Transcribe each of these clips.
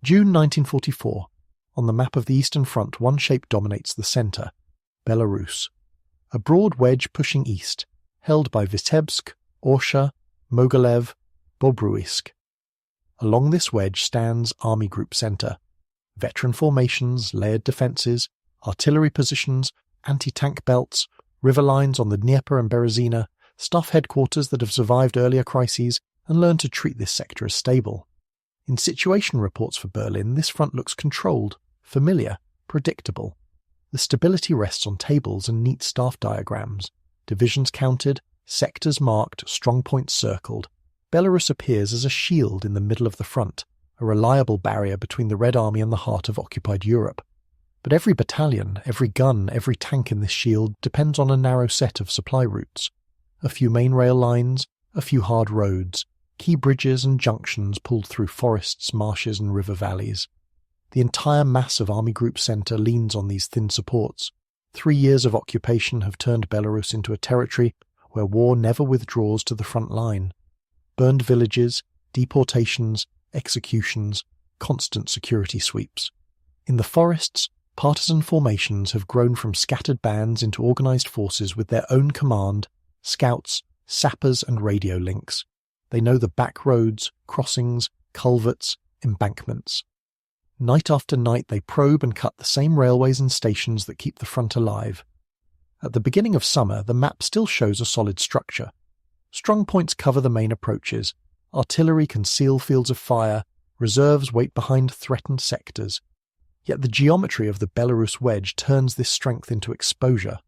June 1944. On the map of the Eastern Front, one shape dominates the centre, Belarus. A broad wedge pushing east, held by Vitebsk, Orsha, Mogilev, Bobruisk. Along this wedge stands Army Group Centre. Veteran formations, layered defences, artillery positions, anti-tank belts, river lines on the Dnieper and Berezina, staff headquarters that have survived earlier crises and learned to treat this sector as stable. In situation reports for Berlin, this front looks controlled, familiar, predictable. The stability rests on tables and neat staff diagrams, divisions counted, sectors marked, strong points circled. Belarus appears as a shield in the middle of the front, a reliable barrier between the Red Army and the heart of occupied Europe. But every battalion, every gun, every tank in this shield depends on a narrow set of supply routes. A few main rail lines, a few hard roads, key bridges and junctions pulled through forests, marshes and river valleys. The entire mass of Army Group Centre leans on these thin supports. 3 years of occupation have turned Belarus into a territory where war never withdraws to the front line. Burned villages, deportations, executions, constant security sweeps. In the forests, partisan formations have grown from scattered bands into organised forces with their own command, scouts, sappers and radio links. They know the back roads, crossings, culverts, embankments. Night after night they probe and cut the same railways and stations that keep the front alive. At the beginning of summer, the map still shows a solid structure. Strong points cover the main approaches, artillery conceal fields of fire, reserves wait behind threatened sectors. Yet the geometry of the Belarus wedge turns this strength into exposure.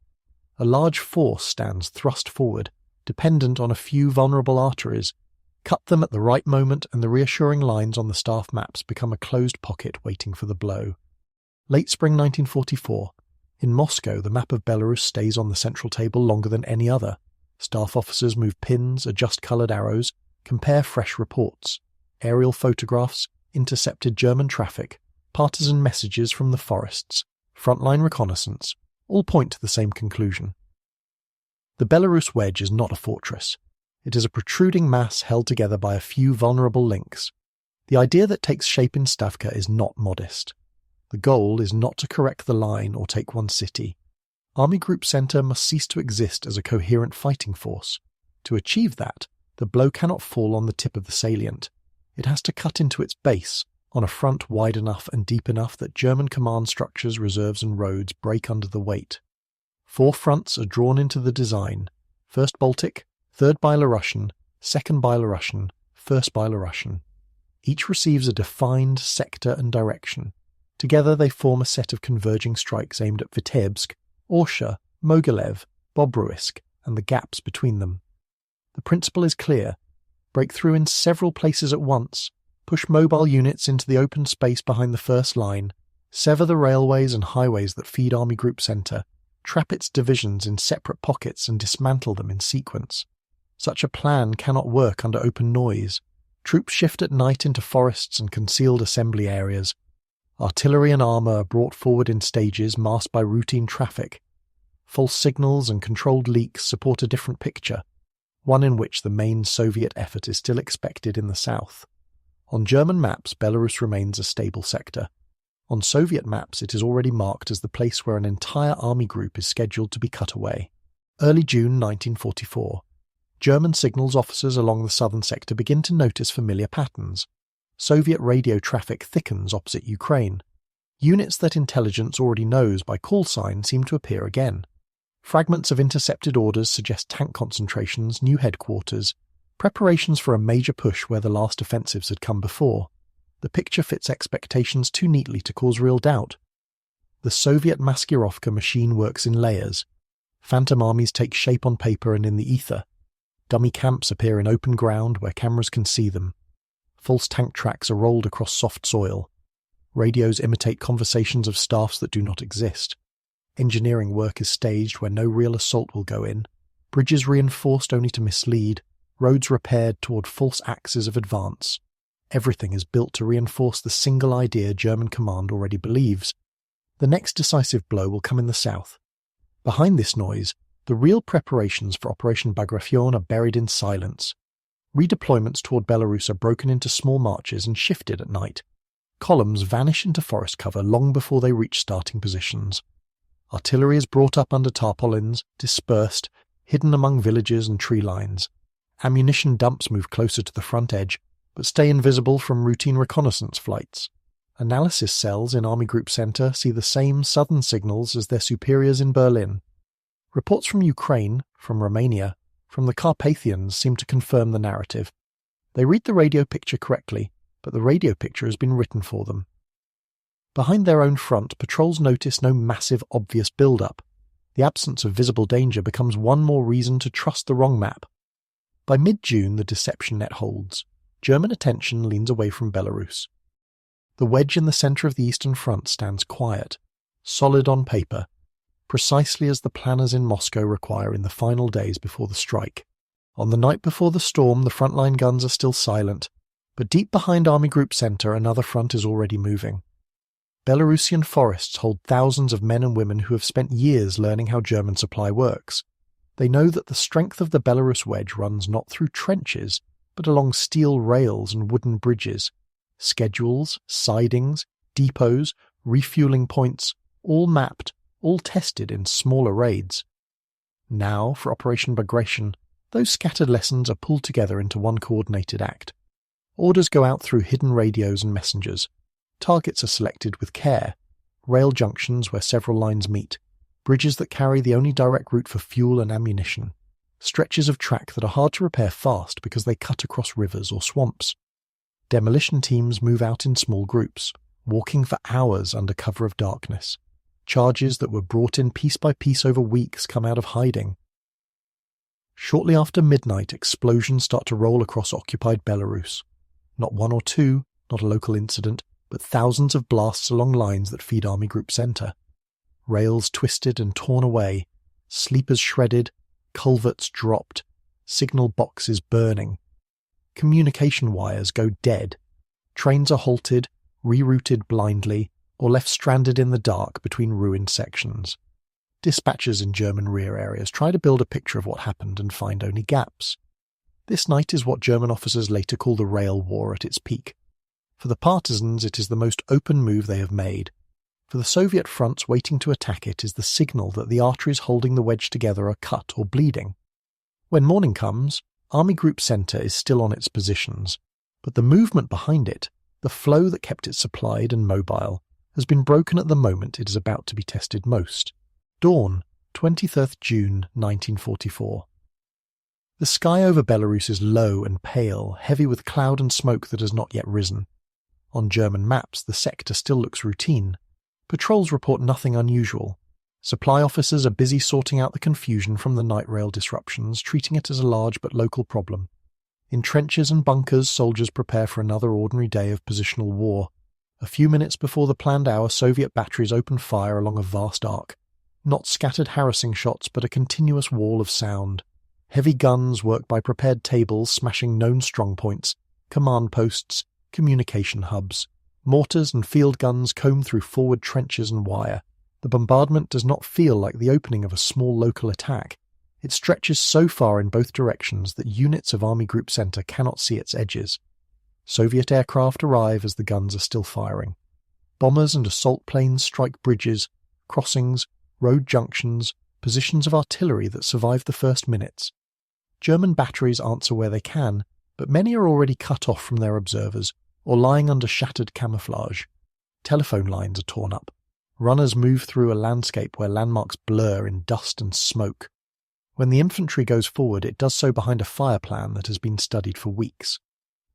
A large force stands thrust forward, dependent on a few vulnerable arteries. Cut them at the right moment and the reassuring lines on the staff maps become a closed pocket waiting for the blow. Late spring 1944. In Moscow, the map of Belarus stays on the central table longer than any other. Staff officers move pins, adjust coloured arrows, compare fresh reports. Aerial photographs, intercepted German traffic, partisan messages from the forests, frontline reconnaissance, all point to the same conclusion. The Belarus wedge is not a fortress. It is a protruding mass held together by a few vulnerable links. The idea that takes shape in Stavka is not modest. The goal is not to correct the line or take one city. Army Group Centre must cease to exist as a coherent fighting force. To achieve that, the blow cannot fall on the tip of the salient. It has to cut into its base, on a front wide enough and deep enough that German command structures, reserves and roads break under the weight. 4 fronts are drawn into the design. 1st Baltic, 3rd Belarusian, 2nd Belarusian, 1st Belarusian. Each receives a defined sector and direction. Together they form a set of converging strikes aimed at Vitebsk, Orsha, Mogilev, Bobruisk, and the gaps between them. The principle is clear. Break through in several places at once, push mobile units into the open space behind the first line, sever the railways and highways that feed Army Group Centre, trap its divisions in separate pockets and dismantle them in sequence. Such a plan cannot work under open noise. Troops shift at night into forests and concealed assembly areas. Artillery and armour are brought forward in stages masked by routine traffic. False signals and controlled leaks support a different picture, one in which the main Soviet effort is still expected in the south. On German maps, Belarus remains a stable sector. On Soviet maps, it is already marked as the place where an entire army group is scheduled to be cut away. Early June 1944. German signals officers along the southern sector begin to notice familiar patterns. Soviet radio traffic thickens opposite Ukraine. Units that intelligence already knows by call sign seem to appear again. Fragments of intercepted orders suggest tank concentrations, new headquarters, preparations for a major push where the last offensives had come before. The picture fits expectations too neatly to cause real doubt. The Soviet Maskirovka machine works in layers. Phantom armies take shape on paper and in the ether. Dummy camps appear in open ground where cameras can see them. False tank tracks are rolled across soft soil. Radios imitate conversations of staffs that do not exist. Engineering work is staged where no real assault will go in. Bridges reinforced only to mislead. Roads repaired toward false axes of advance. Everything is built to reinforce the single idea German command already believes. The next decisive blow will come in the south. Behind this noise, the real preparations for Operation Bagration are buried in silence. Redeployments toward Belarus are broken into small marches and shifted at night. Columns vanish into forest cover long before they reach starting positions. Artillery is brought up under tarpaulins, dispersed, hidden among villages and tree lines. Ammunition dumps move closer to the front edge, but stay invisible from routine reconnaissance flights. Analysis cells in Army Group Center see the same southern signals as their superiors in Berlin. Reports from Ukraine, from Romania, from the Carpathians seem to confirm the narrative. They read the radio picture correctly, but the radio picture has been written for them. Behind their own front, patrols notice no massive, obvious build-up. The absence of visible danger becomes one more reason to trust the wrong map. By mid-June, the deception net holds. German attention leans away from Belarus. The wedge in the centre of the Eastern Front stands quiet, solid on paper, precisely as the planners in Moscow require in the final days before the strike. On the night before the storm, the frontline guns are still silent, but deep behind Army Group Center, another front is already moving. Belarusian forests hold thousands of men and women who have spent years learning how German supply works. They know that the strength of the Belarus wedge runs not through trenches, but along steel rails and wooden bridges. Schedules, sidings, depots, refueling points, all mapped, all tested in smaller raids. Now, for Operation Bagration, those scattered lessons are pulled together into one coordinated act. Orders go out through hidden radios and messengers. Targets are selected with care. Rail junctions where several lines meet. Bridges that carry the only direct route for fuel and ammunition. Stretches of track that are hard to repair fast because they cut across rivers or swamps. Demolition teams move out in small groups, walking for hours under cover of darkness. Charges that were brought in piece by piece over weeks come out of hiding. Shortly after midnight, explosions start to roll across occupied Belarus. Not one or two, not a local incident, but thousands of blasts along lines that feed Army Group Center. Rails twisted and torn away, sleepers shredded, culverts dropped, signal boxes burning. Communication wires go dead. Trains are halted, rerouted blindly, or left stranded in the dark between ruined sections. Dispatchers in German rear areas try to build a picture of what happened and find only gaps. This night is what German officers later call the rail war at its peak. For the partisans, it is the most open move they have made. For the Soviet fronts waiting to attack it is the signal that the arteries holding the wedge together are cut or bleeding. When morning comes, Army Group Center is still on its positions, but the movement behind it, the flow that kept it supplied and mobile, has been broken at the moment it is about to be tested most. Dawn, 23rd June 1944. The sky over Belarus is low and pale, heavy with cloud and smoke that has not yet risen. On German maps, the sector still looks routine. Patrols report nothing unusual. Supply officers are busy sorting out the confusion from the night rail disruptions, treating it as a large but local problem. In trenches and bunkers, soldiers prepare for another ordinary day of positional war. A few minutes before the planned hour, Soviet batteries open fire along a vast arc. Not scattered harassing shots, but a continuous wall of sound. Heavy guns work by prepared tables, smashing known strongpoints, command posts, communication hubs. Mortars and field guns comb through forward trenches and wire. The bombardment does not feel like the opening of a small local attack. It stretches so far in both directions that units of Army Group Center cannot see its edges. Soviet aircraft arrive as the guns are still firing. Bombers and assault planes strike bridges, crossings, road junctions, positions of artillery that survive the first minutes. German batteries answer where they can, but many are already cut off from their observers or lying under shattered camouflage. Telephone lines are torn up. Runners move through a landscape where landmarks blur in dust and smoke. When the infantry goes forward, it does so behind a fire plan that has been studied for weeks.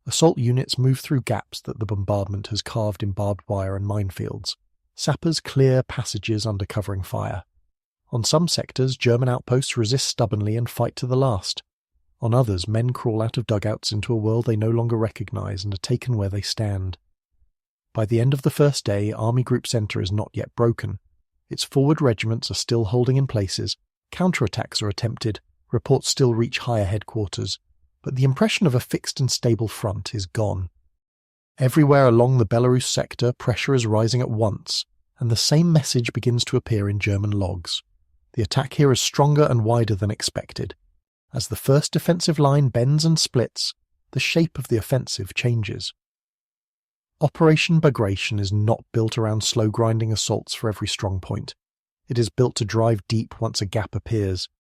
Assault units move through gaps that the bombardment has carved in barbed wire and minefields. Sappers clear passages under covering fire. On some sectors, German outposts resist stubbornly and fight to the last. On others, men crawl out of dugouts into a world they no longer recognize and are taken where they stand. By the end of the first day, Army Group Center is not yet broken. Its forward regiments are still holding in places, counterattacks are attempted, reports still reach higher headquarters, but the impression of a fixed and stable front is gone. Everywhere along the Belarus sector, pressure is rising at once, and the same message begins to appear in German logs. The attack here is stronger and wider than expected. As the first defensive line bends and splits, the shape of the offensive changes. Operation Bagration is not built around slow-grinding assaults for every strong point. It is built to drive deep once a gap appears.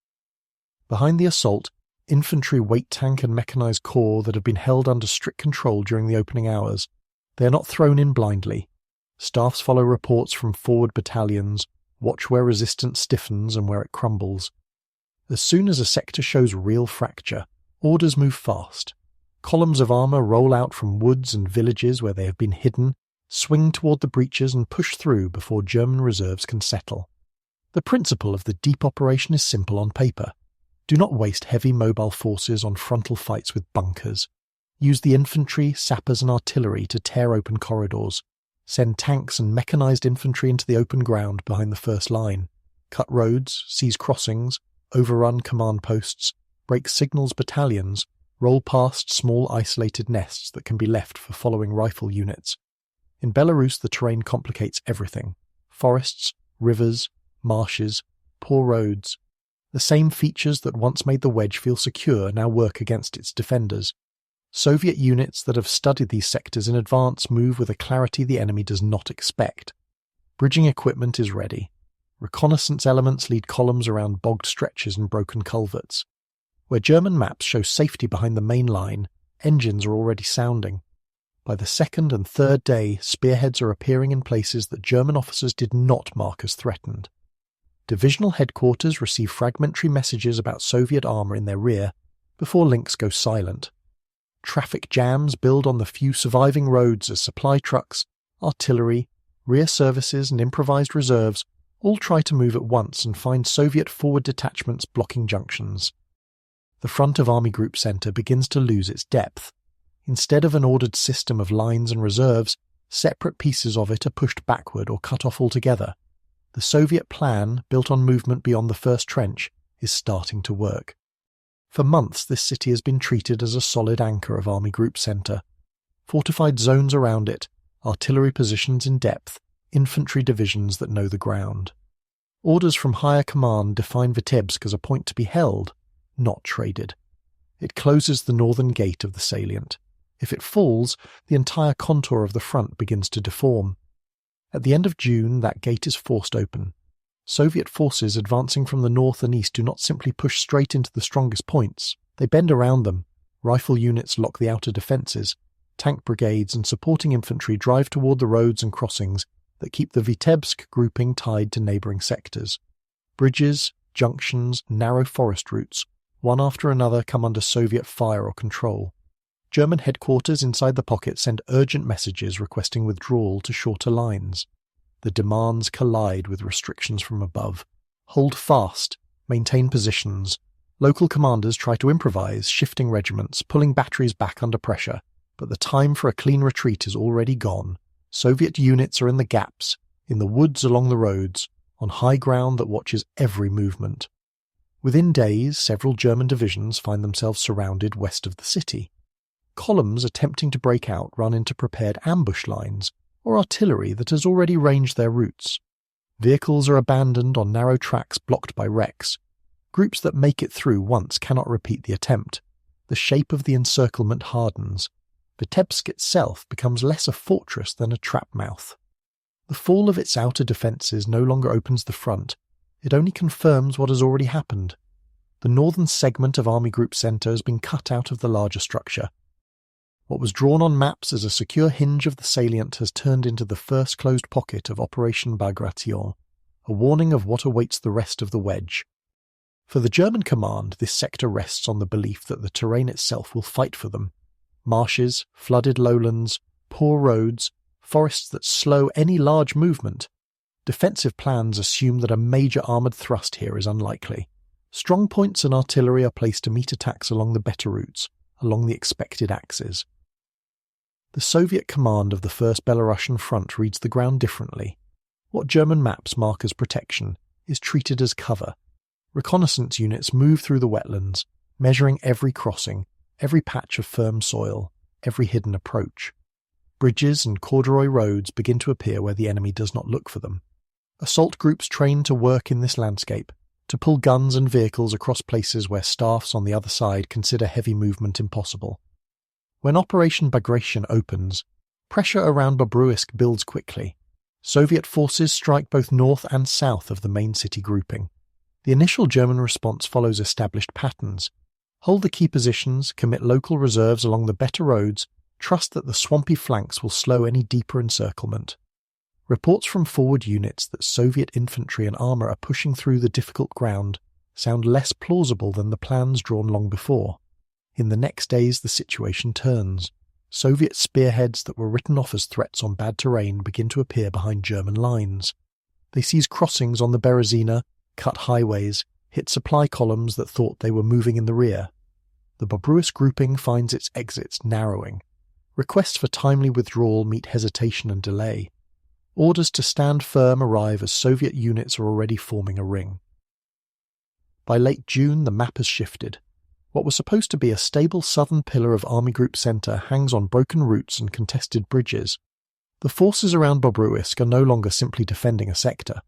Behind the assault, infantry weight tank and mechanized corps that have been held under strict control during the opening hours. They are not thrown in blindly. Staffs follow reports from forward battalions, watch where resistance stiffens and where it crumbles. As soon as a sector shows real fracture, orders move fast. Columns of armour roll out from woods and villages where they have been hidden, swing toward the breaches and push through before German reserves can settle. The principle of the deep operation is simple on paper. Do not waste heavy mobile forces on frontal fights with bunkers. Use the infantry, sappers and artillery to tear open corridors. Send tanks and mechanized infantry into the open ground behind the first line. Cut roads, seize crossings, overrun command posts, break signals battalions, roll past small isolated nests that can be left for following rifle units. In Belarus, the terrain complicates everything. Forests, rivers, marshes, poor roads. The same features that once made the wedge feel secure now work against its defenders. Soviet units that have studied these sectors in advance move with a clarity the enemy does not expect. Bridging equipment is ready. Reconnaissance elements lead columns around bogged stretches and broken culverts. Where German maps show safety behind the main line, engines are already sounding. By the second and third day, spearheads are appearing in places that German officers did not mark as threatened. Divisional headquarters receive fragmentary messages about Soviet armour in their rear before links go silent. Traffic jams build on the few surviving roads as supply trucks, artillery, rear services and improvised reserves all try to move at once and find Soviet forward detachments blocking junctions. The front of Army Group Centre begins to lose its depth. Instead of an ordered system of lines and reserves, separate pieces of it are pushed backward or cut off altogether. The Soviet plan, built on movement beyond the first trench, is starting to work. For months this city has been treated as a solid anchor of Army Group Centre. Fortified zones around it, artillery positions in depth, infantry divisions that know the ground. Orders from higher command define Vitebsk as a point to be held, not traded. It closes the northern gate of the salient. If it falls, the entire contour of the front begins to deform. At the end of June, that gate is forced open. Soviet forces advancing from the north and east do not simply push straight into the strongest points. They bend around them. Rifle units lock the outer defences. Tank brigades and supporting infantry drive toward the roads and crossings that keep the Vitebsk grouping tied to neighbouring sectors. Bridges, junctions, narrow forest routes, one after another come under Soviet fire or control. German headquarters inside the pocket send urgent messages requesting withdrawal to shorter lines. The demands collide with restrictions from above. Hold fast, maintain positions. Local commanders try to improvise, shifting regiments, pulling batteries back under pressure, but the time for a clean retreat is already gone. Soviet units are in the gaps, in the woods along the roads, on high ground that watches every movement. Within days, several German divisions find themselves surrounded west of the city. Columns attempting to break out run into prepared ambush lines, or artillery that has already ranged their routes. Vehicles are abandoned on narrow tracks blocked by wrecks. Groups that make it through once cannot repeat the attempt. The shape of the encirclement hardens. Vitebsk itself becomes less a fortress than a trap mouth. The fall of its outer defences no longer opens the front. It only confirms what has already happened. The northern segment of Army Group Centre has been cut out of the larger structure. What was drawn on maps as a secure hinge of the salient has turned into the first closed pocket of Operation Bagration, a warning of what awaits the rest of the wedge. For the German command, this sector rests on the belief that the terrain itself will fight for them. Marshes, flooded lowlands, poor roads, forests that slow any large movement. Defensive plans assume that a major armoured thrust here is unlikely. Strong points and artillery are placed to meet attacks along the better routes, along the expected axes. The Soviet command of the First Belarusian Front reads the ground differently. What German maps mark as protection is treated as cover. Reconnaissance units move through the wetlands, measuring every crossing, every patch of firm soil, every hidden approach. Bridges and corduroy roads begin to appear where the enemy does not look for them. Assault groups train to work in this landscape, to pull guns and vehicles across places where staffs on the other side consider heavy movement impossible. When Operation Bagration opens, Pressure around Bobruisk builds quickly. Soviet forces strike both north and south of the main city grouping. The initial German response follows established patterns. Hold the key positions, commit local reserves along the better roads, trust that the swampy flanks will slow any deeper encirclement. Reports from forward units that Soviet infantry and armour are pushing through the difficult ground sound less plausible than the plans drawn long before. In the next days the situation turns. Soviet spearheads that were written off as threats on bad terrain begin to appear behind German lines. They seize crossings on the Berezina, cut highways, hit supply columns that thought they were moving in the rear. The Bobruisk grouping finds its exits narrowing. Requests for timely withdrawal meet hesitation and delay. Orders to stand firm arrive as Soviet units are already forming a ring. By late June, the map has shifted. What was supposed to be a stable southern pillar of Army Group Centre hangs on broken routes and contested bridges. The forces around Bobruisk are no longer simply defending a sector.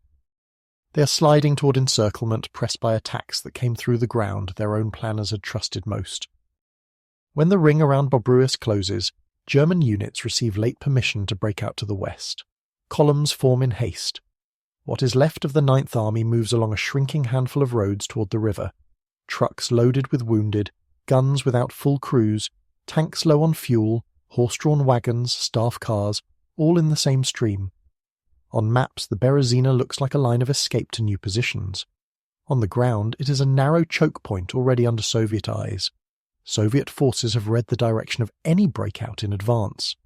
They are sliding toward encirclement, pressed by attacks that came through the ground their own planners had trusted most. When the ring around Bobruisk closes, German units receive late permission to break out to the west. Columns form in haste. What is left of the Ninth Army moves along a shrinking handful of roads toward the river. Trucks loaded with wounded, guns without full crews, tanks low on fuel, horse-drawn wagons, staff cars, all in the same stream. On maps, the Berezina looks like a line of escape to new positions. On the ground, it is a narrow choke point already under Soviet eyes. Soviet forces have read the direction of any breakout in advance.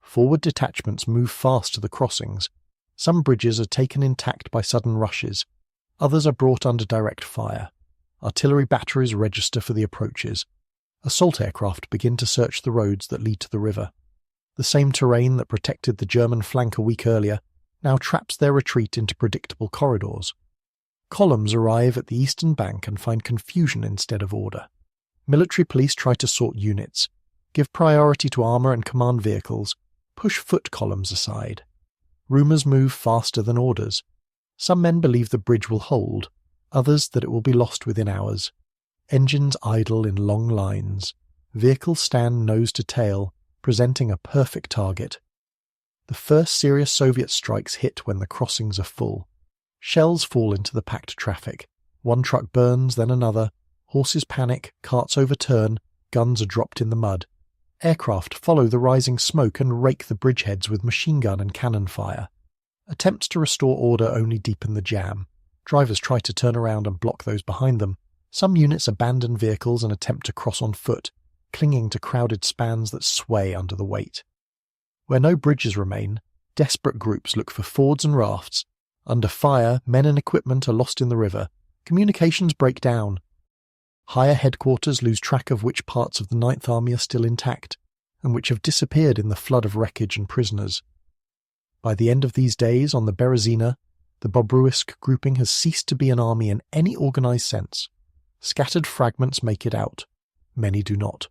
Forward detachments move fast to the crossings. Some bridges are taken intact by sudden rushes. Others are brought under direct fire. Artillery batteries register for the approaches. Assault aircraft begin to search the roads that lead to the river. The same terrain that protected the German flank a week earlier now traps their retreat into predictable corridors. Columns arrive at the eastern bank and find confusion instead of order. Military police try to sort units, give priority to armour and command vehicles, push foot columns aside. Rumours move faster than orders. Some men believe the bridge will hold, others that it will be lost within hours. Engines idle in long lines. Vehicles stand nose to tail, presenting a perfect target. The first serious Soviet strikes hit when the crossings are full. Shells fall into the packed traffic. One truck burns, then another. Horses panic, carts overturn, guns are dropped in the mud. Aircraft follow the rising smoke and rake the bridgeheads with machine gun and cannon fire. Attempts to restore order only deepen the jam. Drivers try to turn around and block those behind them. Some units abandon vehicles and attempt to cross on foot, clinging to crowded spans that sway under the weight. Where no bridges remain, desperate groups look for fords and rafts. Under fire, men and equipment are lost in the river. Communications break down. Higher headquarters lose track of which parts of the Ninth Army are still intact, and which have disappeared in the flood of wreckage and prisoners. By the end of these days, on the Berezina, the Bobruisk grouping has ceased to be an army in any organised sense. Scattered fragments make it out. Many do not.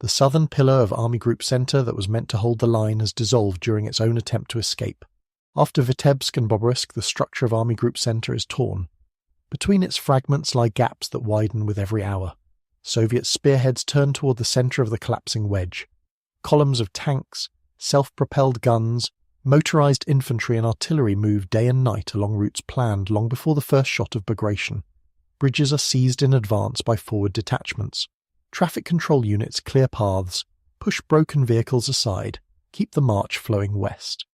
The southern pillar of Army Group Centre that was meant to hold the line has dissolved during its own attempt to escape. After Vitebsk and Bobruisk, the structure of Army Group Centre is torn. Between its fragments lie gaps that widen with every hour. Soviet spearheads turn toward the centre of the collapsing wedge. Columns of tanks, self-propelled guns, motorised infantry and artillery move day and night along routes planned long before the first shot of Bagration. Bridges are seized in advance by forward detachments. Traffic control units clear paths, push broken vehicles aside, keep the march flowing west.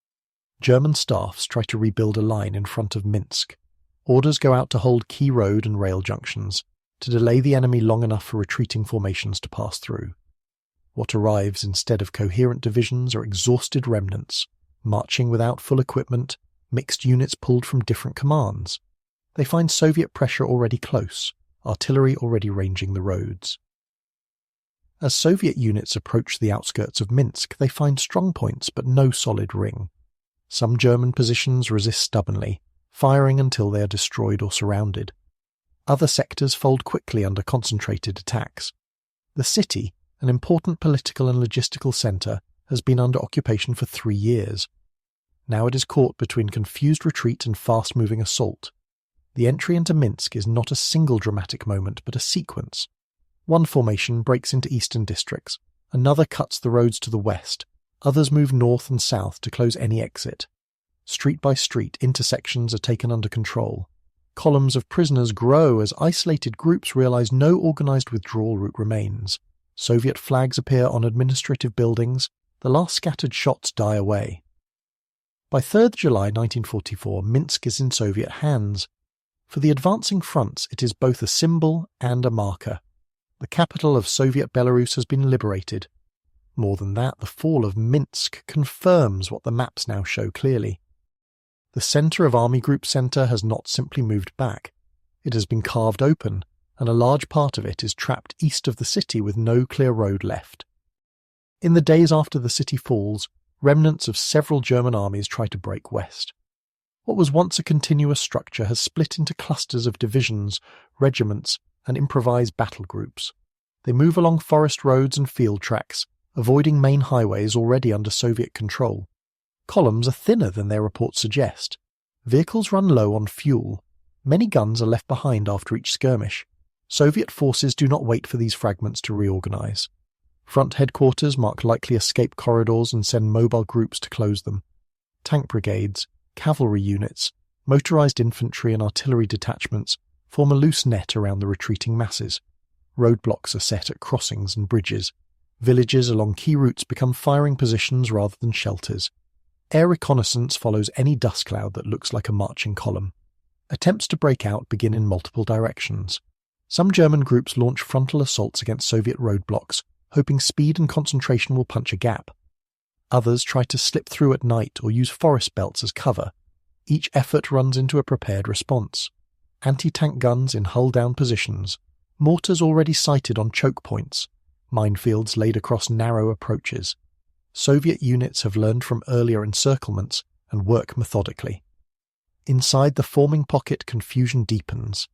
German staffs try to rebuild a line in front of Minsk. Orders go out to hold key road and rail junctions, to delay the enemy long enough for retreating formations to pass through. What arrives instead of coherent divisions are exhausted remnants, marching without full equipment, mixed units pulled from different commands. They find Soviet pressure already close, artillery already ranging the roads. As Soviet units approach the outskirts of Minsk, they find strong points but no solid ring. Some German positions resist stubbornly, firing until they are destroyed or surrounded. Other sectors fold quickly under concentrated attacks. The city, an important political and logistical centre, has been under occupation for 3 years. Now it is caught between confused retreat and fast-moving assault. The entry into Minsk is not a single dramatic moment, but a sequence. One formation breaks into eastern districts, another cuts the roads to the west, Others move north and south to close any exit. Street by street, intersections are taken under control. Columns of prisoners grow as isolated groups realize no organized withdrawal route remains. Soviet flags appear on administrative buildings. The last scattered shots die away. By 3rd July 1944, Minsk is in Soviet hands. For the advancing fronts, it is both a symbol and a marker. The capital of Soviet Belarus has been liberated. More than that, the fall of Minsk confirms what the maps now show clearly. The centre of Army Group Center has not simply moved back. It has been carved open, and a large part of it is trapped east of the city with no clear road left. In the days after the city falls, remnants of several German armies try to break west. What was once a continuous structure has split into clusters of divisions, regiments, and improvised battle groups. They move along forest roads and field tracks, avoiding main highways already under Soviet control. Columns are thinner than their reports suggest. Vehicles run low on fuel. Many guns are left behind after each skirmish. Soviet forces do not wait for these fragments to reorganize. Front headquarters mark likely escape corridors and send mobile groups to close them. Tank brigades, cavalry units, motorized infantry and artillery detachments form a loose net around the retreating masses. Roadblocks are set at crossings and bridges. Villages along key routes become firing positions rather than shelters. Air reconnaissance follows any dust cloud that looks like a marching column. Attempts to break out begin in multiple directions. Some German groups launch frontal assaults against Soviet roadblocks, hoping speed and concentration will punch a gap. Others try to slip through at night or use forest belts as cover. Each effort runs into a prepared response. Anti-tank guns in hull-down positions, mortars already sighted on choke points, minefields laid across narrow approaches. Soviet units have learned from earlier encirclements and work methodically. Inside the forming pocket, confusion deepens.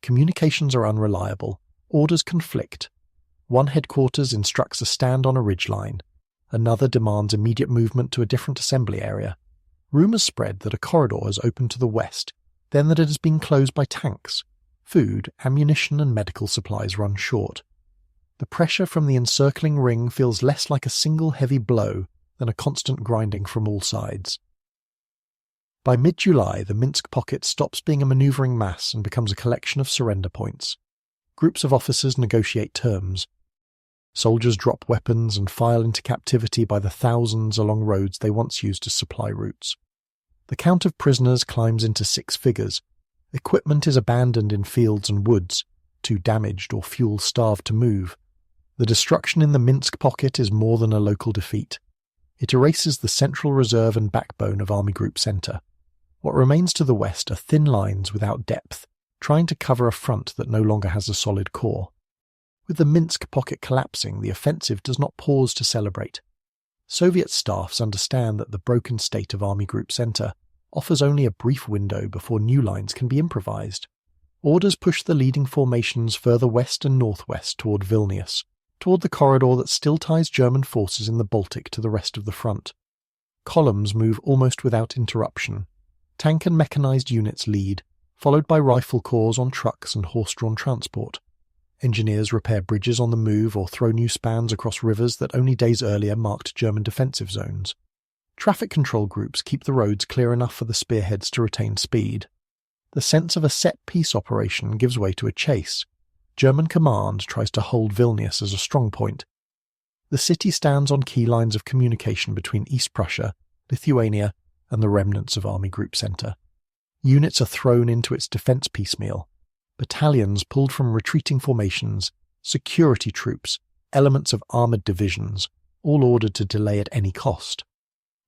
Communications are unreliable. Orders conflict. One headquarters instructs a stand on a ridgeline. Another demands immediate movement to a different assembly area. Rumours spread that a corridor has opened to the west, then that it has been closed by tanks. Food, ammunition and medical supplies run short. The pressure from the encircling ring feels less like a single heavy blow than a constant grinding from all sides. By mid-July, the Minsk pocket stops being a manoeuvring mass and becomes a collection of surrender points. Groups of officers negotiate terms. Soldiers drop weapons and file into captivity by the thousands along roads they once used as supply routes. The count of prisoners climbs into 6 figures. Equipment is abandoned in fields and woods, too damaged or fuel-starved to move. The destruction in the Minsk pocket is more than a local defeat. It erases the central reserve and backbone of Army Group Center. What remains to the west are thin lines without depth, trying to cover a front that no longer has a solid core. With the Minsk pocket collapsing, the offensive does not pause to celebrate. Soviet staffs understand that the broken state of Army Group Center offers only a brief window before new lines can be improvised. Orders push the leading formations further west and northwest toward Vilnius, toward the corridor that still ties German forces in the Baltic to the rest of the front. Columns move almost without interruption. Tank and mechanized units lead, followed by rifle corps on trucks and horse-drawn transport. Engineers repair bridges on the move or throw new spans across rivers that only days earlier marked German defensive zones. Traffic control groups keep the roads clear enough for the spearheads to retain speed. The sense of a set-piece operation gives way to a chase. German command tries to hold Vilnius as a strong point. The city stands on key lines of communication between East Prussia, Lithuania, and the remnants of Army Group Center. Units are thrown into its defense piecemeal. Battalions pulled from retreating formations, security troops, elements of armored divisions, all ordered to delay at any cost.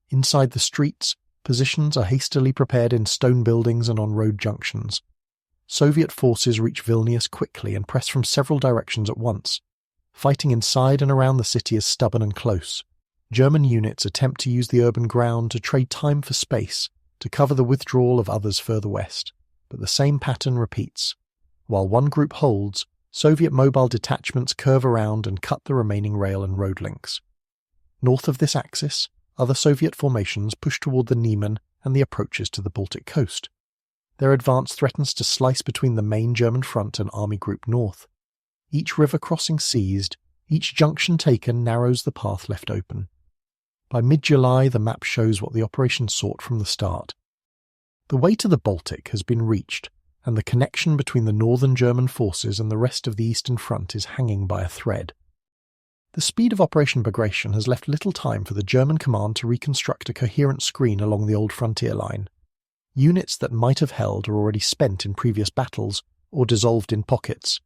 Inside the streets, positions are hastily prepared in stone buildings and on road junctions. Soviet forces reach Vilnius quickly and press from several directions at once. Fighting inside and around the city is stubborn and close. German units attempt to use the urban ground to trade time for space, to cover the withdrawal of others further west, but the same pattern repeats. While one group holds, Soviet mobile detachments curve around and cut the remaining rail and road links. North of this axis, other Soviet formations push toward the Niemen and the approaches to the Baltic coast. Their advance threatens to slice between the main German front and Army Group North. Each river crossing seized, each junction taken narrows the path left open. By mid-July, the map shows what the operation sought from the start. The way to the Baltic has been reached, and the connection between the northern German forces and the rest of the Eastern Front is hanging by a thread. The speed of Operation Bagration has left little time for the German command to reconstruct a coherent screen along the old frontier line. Units that might have held are already spent in previous battles or dissolved in pockets.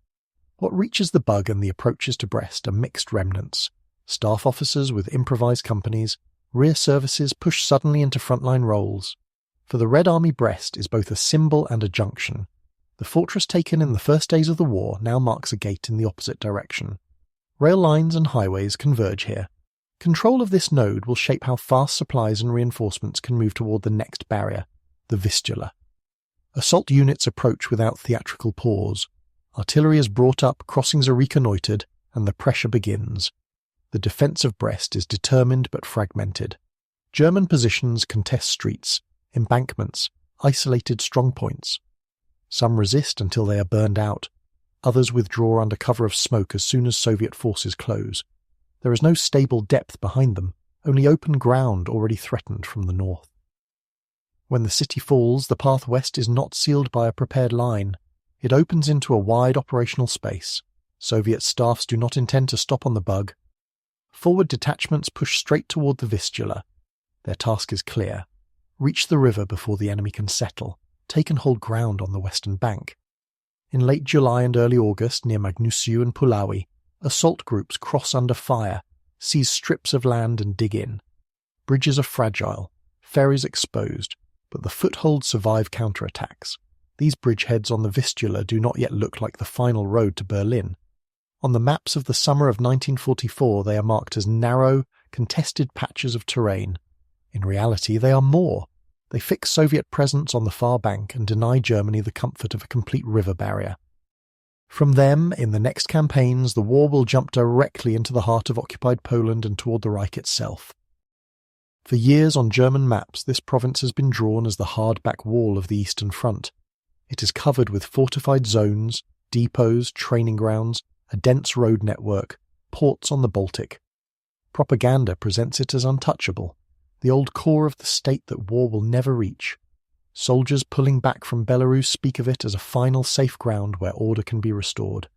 What reaches the Bug and the approaches to Brest are mixed remnants. Staff officers with improvised companies, rear services pushed suddenly into frontline roles. For the Red Army, Brest is both a symbol and a junction. The fortress taken in the first days of the war now marks a gate in the opposite direction. Rail lines and highways converge here. Control of this node will shape how fast supplies and reinforcements can move toward the next barrier, the Vistula. Assault units approach without theatrical pause. Artillery is brought up, crossings are reconnoitred, and the pressure begins. The defence of Brest is determined but fragmented. German positions contest streets, embankments, isolated strongpoints. Some resist until they are burned out. Others withdraw under cover of smoke as soon as Soviet forces close. There is no stable depth behind them, only open ground already threatened from the north. When the city falls, the path west is not sealed by a prepared line. It opens into a wide operational space. Soviet staffs do not intend to stop on the Bug. Forward detachments push straight toward the Vistula. Their task is clear. Reach the river before the enemy can settle. Take and hold ground on the western bank. In late July and early August, near Magnusiu and Puławy, assault groups cross under fire, seize strips of land and dig in. Bridges are fragile, ferries exposed, but the footholds survive counterattacks. These bridgeheads on the Vistula do not yet look like the final road to Berlin. On the maps of the summer of 1944, they are marked as narrow, contested patches of terrain. In reality, they are more. They fix Soviet presence on the far bank and deny Germany the comfort of a complete river barrier. From them, in the next campaigns, the war will jump directly into the heart of occupied Poland and toward the Reich itself. For years on German maps, this province has been drawn as the hard-back wall of the Eastern Front. It is covered with fortified zones, depots, training grounds, a dense road network, ports on the Baltic. Propaganda presents it as untouchable, the old core of the state that war will never reach. Soldiers pulling back from Belarus speak of it as a final safe ground where order can be restored.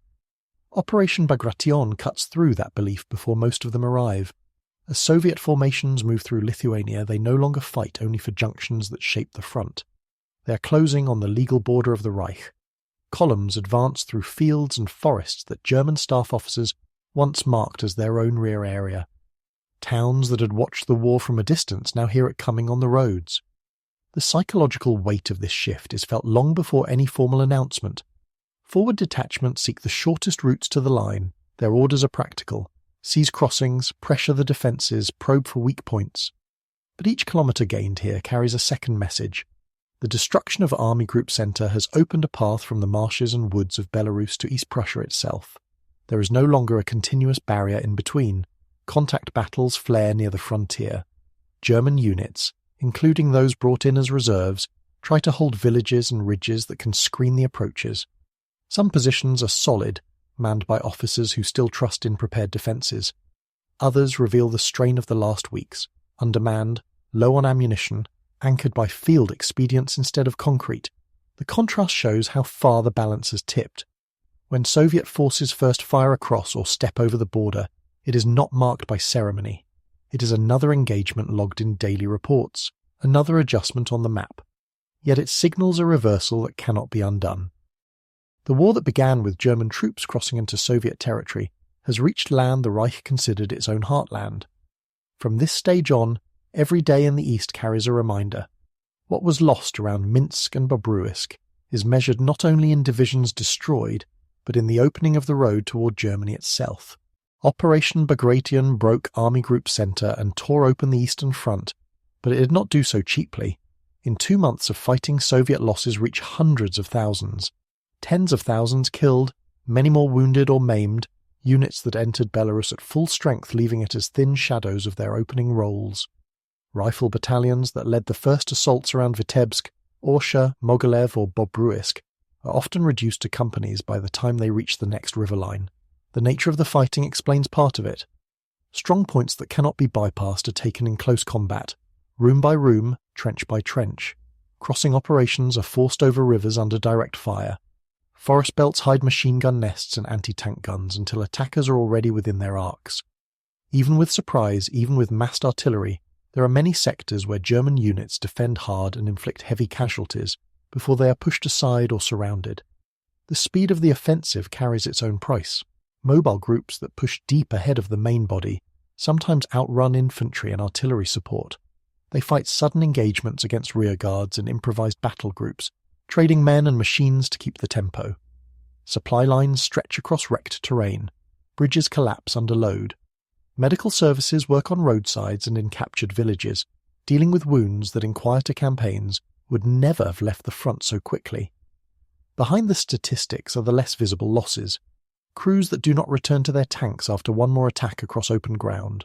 Operation Bagration cuts through that belief before most of them arrive. As Soviet formations move through Lithuania, they no longer fight only for junctions that shape the front. They are closing on the legal border of the Reich. Columns advance through fields and forests that German staff officers once marked as their own rear area. Towns that had watched the war from a distance now hear it coming on the roads. The psychological weight of this shift is felt long before any formal announcement. Forward detachments seek the shortest routes to the line. Their orders are practical. Seize crossings, pressure the defences, probe for weak points. But each kilometre gained here carries a second message. The destruction of Army Group Centre has opened a path from the marshes and woods of Belarus to East Prussia itself. There is no longer a continuous barrier in between. Contact battles flare near the frontier. German units, including those brought in as reserves, try to hold villages and ridges that can screen the approaches. Some positions are solid, manned by officers who still trust in prepared defences. Others reveal the strain of the last weeks, undermanned, low on ammunition, anchored by field expedients instead of concrete. The contrast shows how far the balance has tipped. When Soviet forces first fire across or step over the border, it is not marked by ceremony. It is another engagement logged in daily reports, another adjustment on the map. Yet it signals a reversal that cannot be undone. The war that began with German troops crossing into Soviet territory has reached land the Reich considered its own heartland. From this stage on, every day in the east carries a reminder. What was lost around Minsk and Bobruisk is measured not only in divisions destroyed, but in the opening of the road toward Germany itself. Operation Bagration broke Army Group Centre and tore open the Eastern Front, but it did not do so cheaply. In 2 months of fighting, Soviet losses reach hundreds of thousands. Tens of thousands killed, many more wounded or maimed, units that entered Belarus at full strength, leaving it as thin shadows of their opening roles. Rifle battalions that led the first assaults around Vitebsk, Orsha, Mogilev or Bobruisk are often reduced to companies by the time they reach the next river line. The nature of the fighting explains part of it. Strong points that cannot be bypassed are taken in close combat, room by room, trench by trench. Crossing operations are forced over rivers under direct fire. Forest belts hide machine gun nests and anti-tank guns until attackers are already within their arcs. Even with surprise, even with massed artillery, there are many sectors where German units defend hard and inflict heavy casualties before they are pushed aside or surrounded. The speed of the offensive carries its own price. Mobile groups that push deep ahead of the main body sometimes outrun infantry and artillery support. They fight sudden engagements against rearguards and improvised battle groups, trading men and machines to keep the tempo. Supply lines stretch across wrecked terrain. Bridges collapse under load. Medical services work on roadsides and in captured villages, dealing with wounds that in quieter campaigns would never have left the front so quickly. Behind the statistics are the less visible losses. Crews that do not return to their tanks after one more attack across open ground.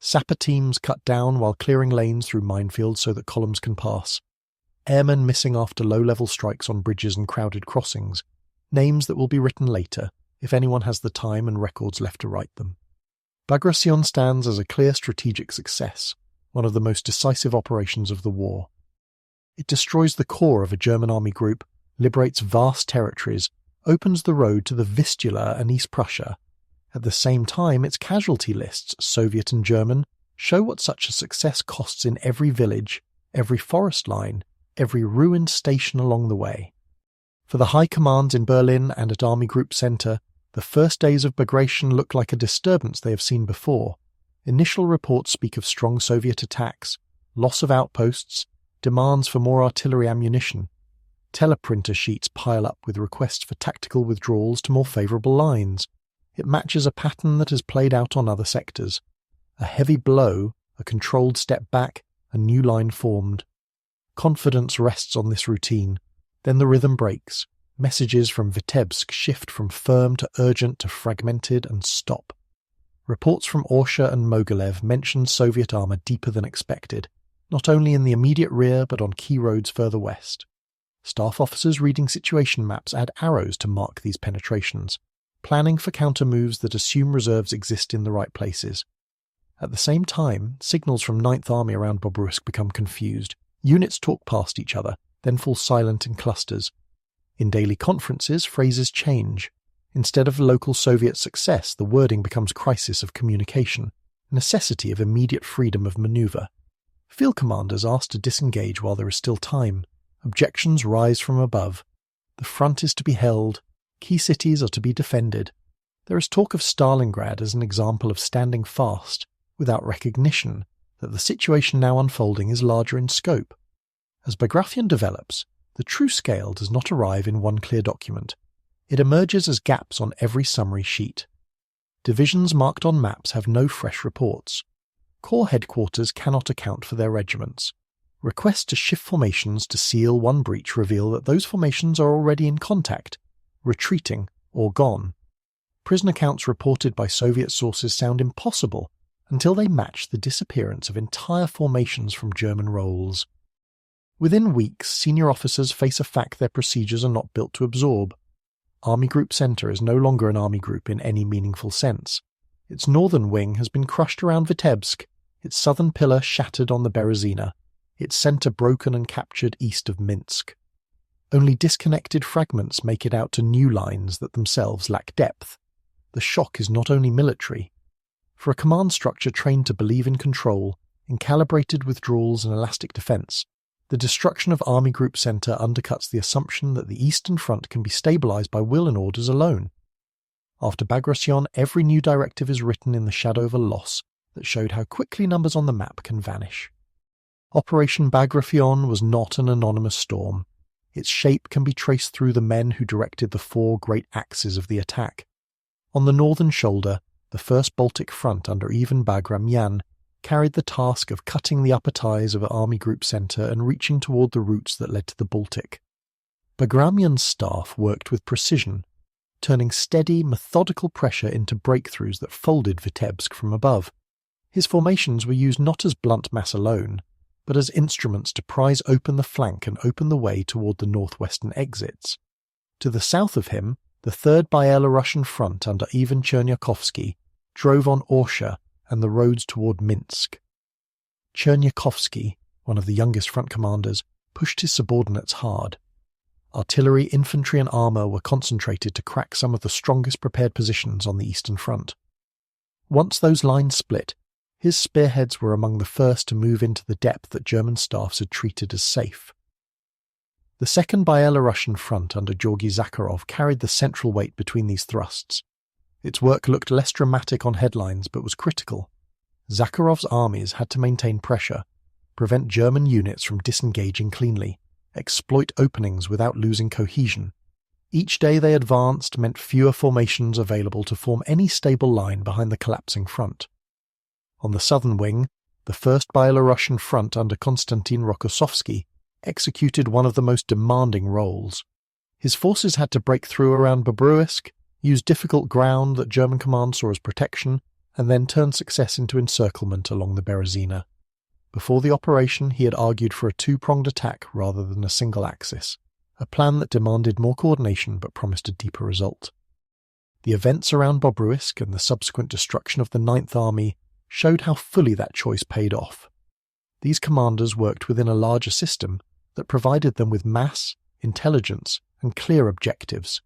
Sapper teams cut down while clearing lanes through minefields so that columns can pass. Airmen missing after low-level strikes on bridges and crowded crossings. Names that will be written later, if anyone has the time and records left to write them. Bagration stands as a clear strategic success, one of the most decisive operations of the war. It destroys the core of a German army group, liberates vast territories, opens the road to the Vistula and East Prussia. At the same time, its casualty lists, Soviet and German, show what such a success costs in every village, every forest line, every ruined station along the way. For the high commands in Berlin and at Army Group Center, the first days of Bagration look like a disturbance they have seen before. Initial reports speak of strong Soviet attacks, loss of outposts, demands for more artillery ammunition. Teleprinter sheets pile up with requests for tactical withdrawals to more favourable lines. It matches a pattern that has played out on other sectors. A heavy blow, a controlled step back, a new line formed. Confidence rests on this routine. Then the rhythm breaks. Messages from Vitebsk shift from firm to urgent to fragmented and stop. Reports from Orsha and Mogilev mention Soviet armour deeper than expected, not only in the immediate rear but on key roads further west. Staff officers reading situation maps add arrows to mark these penetrations, planning for counter-moves that assume reserves exist in the right places. At the same time, signals from 9th Army around Bobruisk become confused. Units talk past each other, then fall silent in clusters. In daily conferences, phrases change. Instead of local Soviet success, the wording becomes crisis of communication, necessity of immediate freedom of maneuver. Field commanders asked to disengage while there is still time. Objections rise from above. The front is to be held. Key cities are to be defended. There is talk of Stalingrad as an example of standing fast, without recognition that the situation now unfolding is larger in scope. As Bagration develops, the true scale does not arrive in one clear document. It emerges as gaps on every summary sheet. Divisions marked on maps have no fresh reports. Corps headquarters cannot account for their regiments. Requests to shift formations to seal one breach reveal that those formations are already in contact, retreating, or gone. Prison accounts reported by Soviet sources sound impossible until they match the disappearance of entire formations from German roles. Within weeks, senior officers face a fact their procedures are not built to absorb. Army Group Center is no longer an army group in any meaningful sense. Its northern wing has been crushed around Vitebsk, its southern pillar shattered on the Berezina, its center broken and captured east of Minsk. Only disconnected fragments make it out to new lines that themselves lack depth. The shock is not only military. For a command structure trained to believe in control, in calibrated withdrawals and elastic defense, the destruction of Army Group Center undercuts the assumption that the Eastern Front can be stabilized by will and orders alone. After Bagration, every new directive is written in the shadow of a loss that showed how quickly numbers on the map can vanish. Operation Bagration was not an anonymous storm. Its shape can be traced through the men who directed the four great axes of the attack. On the northern shoulder, the First Baltic Front under Ivan Bagration carried the task of cutting the upper ties of Army Group Center and reaching toward the routes that led to the Baltic. Bagration's staff worked with precision, turning steady, methodical pressure into breakthroughs that folded Vitebsk from above. His formations were used not as blunt mass alone, but as instruments to prise open the flank and open the way toward the northwestern exits. To the south of him, the 3rd Belarusian Front under Ivan Chernyakovsky drove on Orsha and the roads toward Minsk. Chernyakhovsky, one of the youngest front commanders, pushed his subordinates hard. Artillery, infantry and armour were concentrated to crack some of the strongest prepared positions on the Eastern Front. Once those lines split, his spearheads were among the first to move into the depth that German staffs had treated as safe. The Second Belarusian Front under Georgy Zakharov carried the central weight between these thrusts. Its work looked less dramatic on headlines but was critical. Zakharov's armies had to maintain pressure, prevent German units from disengaging cleanly, exploit openings without losing cohesion. Each day they advanced meant fewer formations available to form any stable line behind the collapsing front. On the southern wing, the First Belarusian Front under Konstantin Rokossovsky executed one of the most demanding roles. His forces had to break through around Bobruisk, use difficult ground that German command saw as protection, and then turn success into encirclement along the Berezina. Before the operation, he had argued for a two-pronged attack rather than a single axis, a plan that demanded more coordination but promised a deeper result. The events around Bobruisk and the subsequent destruction of the Ninth Army showed how fully that choice paid off. These commanders worked within a larger system that provided them with mass, intelligence, and clear objectives.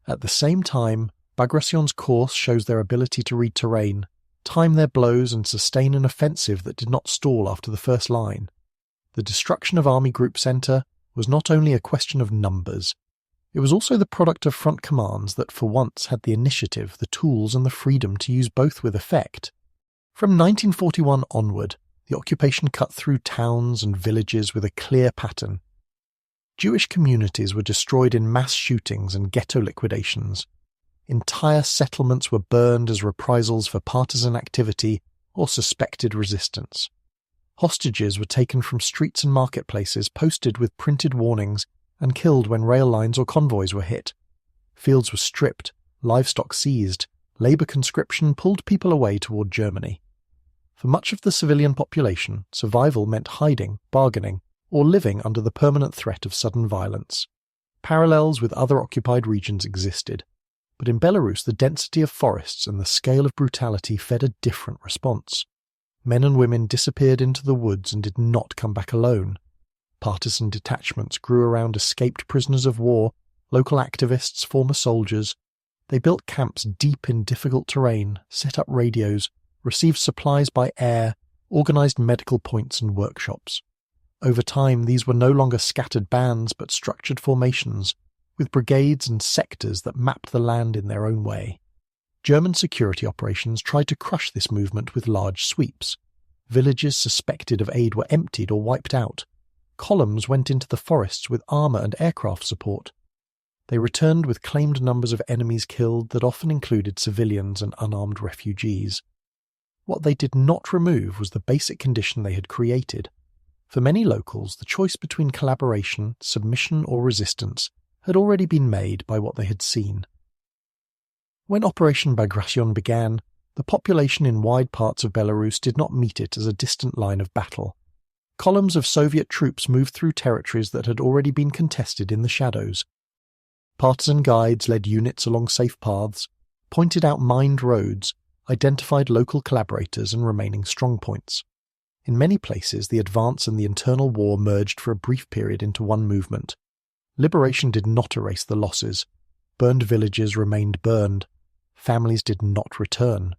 At the same time, Bagration's course shows their ability to read terrain, time their blows and sustain an offensive that did not stall after the first line. The destruction of Army Group Centre was not only a question of numbers, it was also the product of front commands that for once had the initiative, the tools and the freedom to use both with effect. From 1941 onward, the occupation cut through towns and villages with a clear pattern. Jewish communities were destroyed in mass shootings and ghetto liquidations. Entire settlements were burned as reprisals for partisan activity or suspected resistance. Hostages were taken from streets and marketplaces posted with printed warnings and killed when rail lines or convoys were hit. Fields were stripped, livestock seized, labour conscription pulled people away toward Germany. For much of the civilian population, survival meant hiding, bargaining, or living under the permanent threat of sudden violence. Parallels with other occupied regions existed, but in Belarus the density of forests and the scale of brutality fed a different response. Men and women disappeared into the woods and did not come back alone. Partisan detachments grew around escaped prisoners of war, local activists, former soldiers. They built camps deep in difficult terrain, set up radios, received supplies by air, organised medical points and workshops. Over time, these were no longer scattered bands but structured formations, with brigades and sectors that mapped the land in their own way. German security operations tried to crush this movement with large sweeps. Villages suspected of aid were emptied or wiped out. Columns went into the forests with armour and aircraft support. They returned with claimed numbers of enemies killed that often included civilians and unarmed refugees. What they did not remove was the basic condition they had created. For many locals, the choice between collaboration, submission or resistance had already been made by what they had seen. When Operation Bagration began, the population in wide parts of Belarus did not meet it as a distant line of battle. Columns of Soviet troops moved through territories that had already been contested in the shadows. Partisan guides led units along safe paths, pointed out mined roads, identified local collaborators and remaining strongpoints. In many places, the advance and the internal war merged for a brief period into one movement. Liberation did not erase the losses. Burned villages remained burned. Families did not return.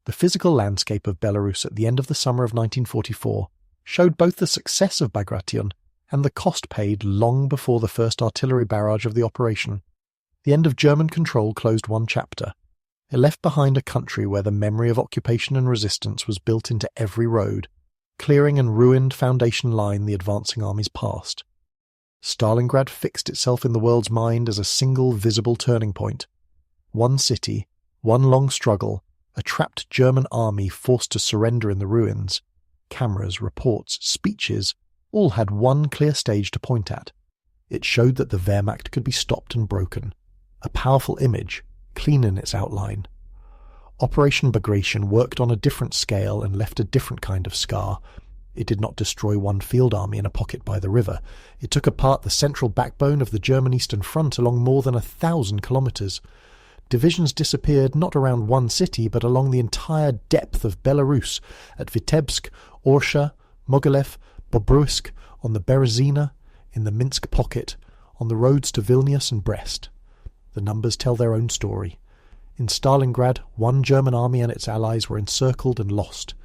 The physical landscape of Belarus at the end of the summer of 1944 showed both the success of Bagration and the cost paid long before the first artillery barrage of the operation. The end of German control closed one chapter. It left behind a country where the memory of occupation and resistance was built into every road, clearing and ruined foundation line the advancing armies passed. Stalingrad fixed itself in the world's mind as a single visible turning point. One city, one long struggle, a trapped German army forced to surrender in the ruins. Cameras, reports, speeches, all had one clear stage to point at. It showed that the Wehrmacht could be stopped and broken. A powerful image, clean in its outline. Operation Bagration worked on a different scale and left a different kind of scar. It did not destroy one field army in a pocket by the river. It took apart the central backbone of the German Eastern Front along more than 1,000 kilometres. divisions disappeared not around one city but along the entire depth of Belarus, at Vitebsk, Orsha, Mogilev, Bobruisk, on the Berezina, in the Minsk pocket, on the roads to Vilnius and Brest. The numbers tell their own story. In Stalingrad, one German army and its allies were encircled and lost.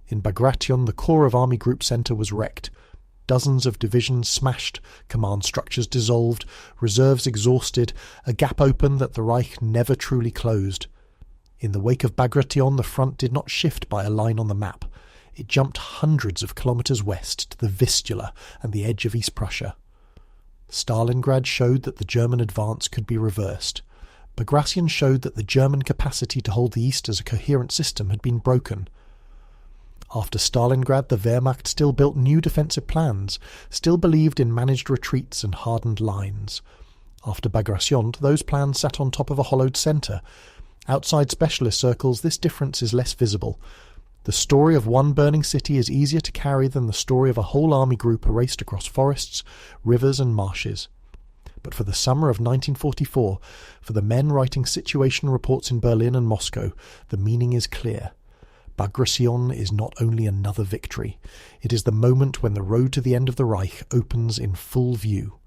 In Bagration, the core of Army Group Centre was wrecked. Dozens of divisions smashed, command structures dissolved, reserves exhausted, a gap open that the Reich never truly closed. In the wake of Bagration, the front did not shift by a line on the map. It jumped hundreds of kilometres west to the Vistula and the edge of East Prussia. Stalingrad showed that the German advance could be reversed. Bagration showed that the German capacity to hold the East as a coherent system had been broken. After Stalingrad, the Wehrmacht still built new defensive plans, still believed in managed retreats and hardened lines. After Bagration, those plans sat on top of a hollowed centre. Outside specialist circles, this difference is less visible. The story of one burning city is easier to carry than the story of a whole army group erased across forests, rivers and marshes. But for the summer of 1944, for the men writing situation reports in Berlin and Moscow, the meaning is clear. Bagration is not only another victory, it is the moment when the road to the end of the Reich opens in full view.